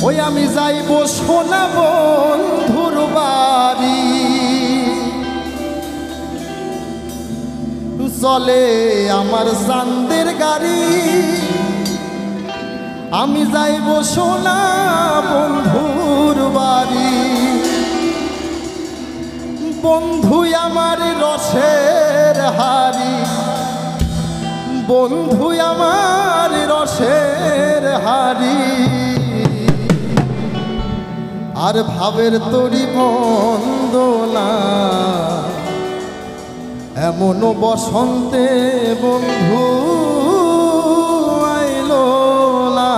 ওই আমি যাইব সোনা বন্ধুর বাড়ি, চলে আমার চাঁদের গাড়ি। আমি যাইব সোনা বন্ধুর বাড়ি, বন্ধু আমার রসের হাড়ি, বন্ধু আমার রসের হাড়ি। আর ভাবের তরি বন্দনা এমন বসন্তে বন্ধু আইলো না।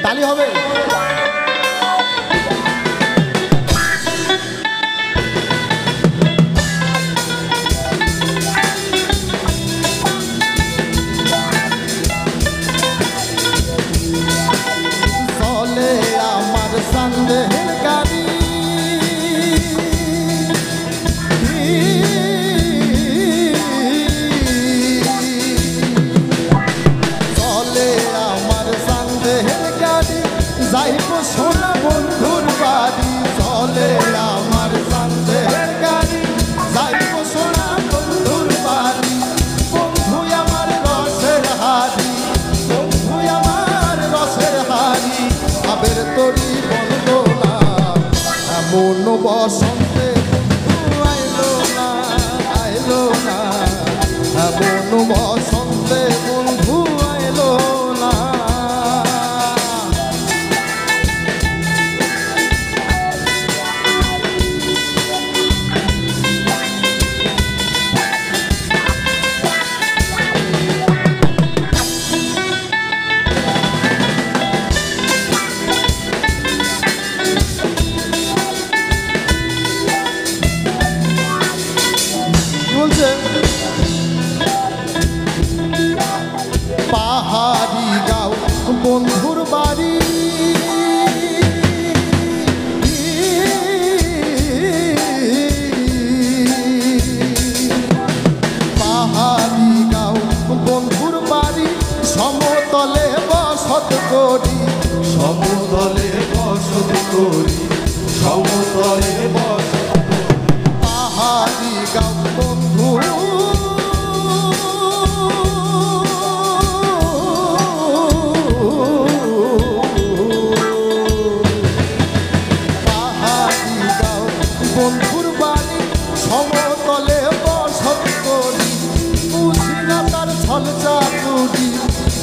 তালি হবে। চাঁদের গাড়ি, চলে আমার চাঁদের গাড়ি, যাইব সোনা বন্ধুর বাড়ি। চলে আমার চাঁদের গাড়ি, যাইব সোনা বন্ধুর বাড়ি, বন্ধু আমার রসের হাড়ি, বন্ধু আমার রসের হাড়ি। আবের তরি মন বসন্তে বন্ধু আইলো না, আইলো না, মন বসন্তে বন্ধু আইলো না। পাহাড়ি গাঁও বন্ধুর বাড়ি, পাহাড়ি গাঁও বন্ধুর বাড়ি, সমতলে বসত করি, সমতলে বসত করি, সমতলে বসত করি। পাহাড়ি গাঁও বন্ধু বন্ধুর বাড়ি, সমতলে বসত করি, বুঝি না তার ছল চাতুরি,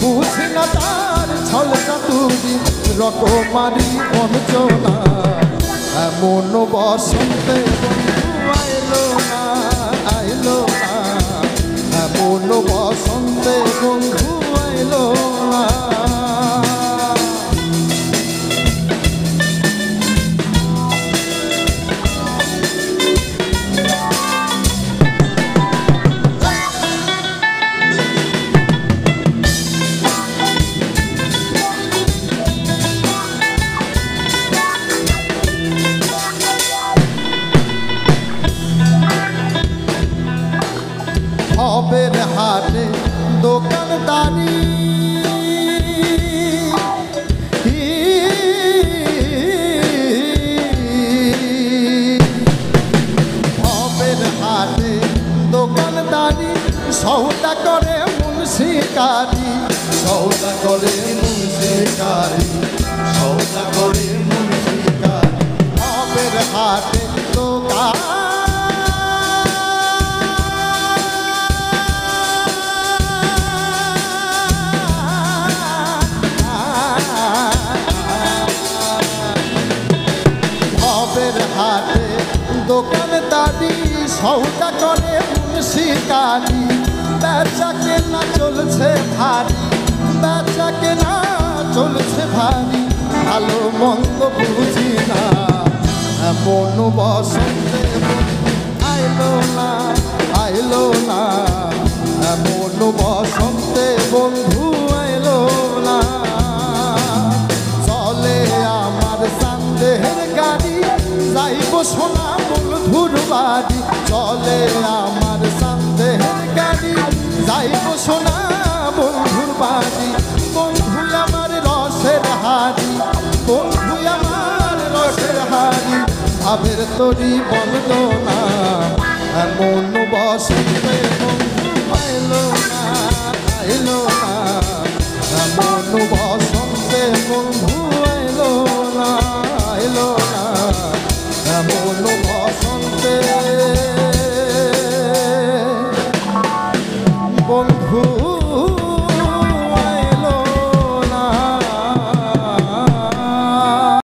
বুঝি না তার ছল চাতুরি। রকমারি বঞ্চনা এমন বসন্তে বন্ধু আইলো না, আইলো না, এমন বসন্তে বন্ধু আইলো না। হবের হাটে দোকানদারি, হবের হাটে দোকানদারি, সৌদা করে মুন্সিকারি, সৌদা করে মুন্সিকারি, সৌদা করে মুন্সিকারি। হবের হাটে দোকান হাটে দোকানদারি, সৌদা করে মুন্সিকারি। বেচা কেনা চলছে ভারী, বেচা কেনা চলছে ভারী। ভালো মন্দ বুঝি না এমন বসন্তে আইলো না, আইলো না, এমন বসন্তে বন্ধু আইলো না। চলে আমার চাঁদের গাড়ি, যাইব সোনা বন্ধুর বাড়ি। চলে আমার চাঁদ আবের তরি বন্দনা এমন বসে বন্ধু পাইল না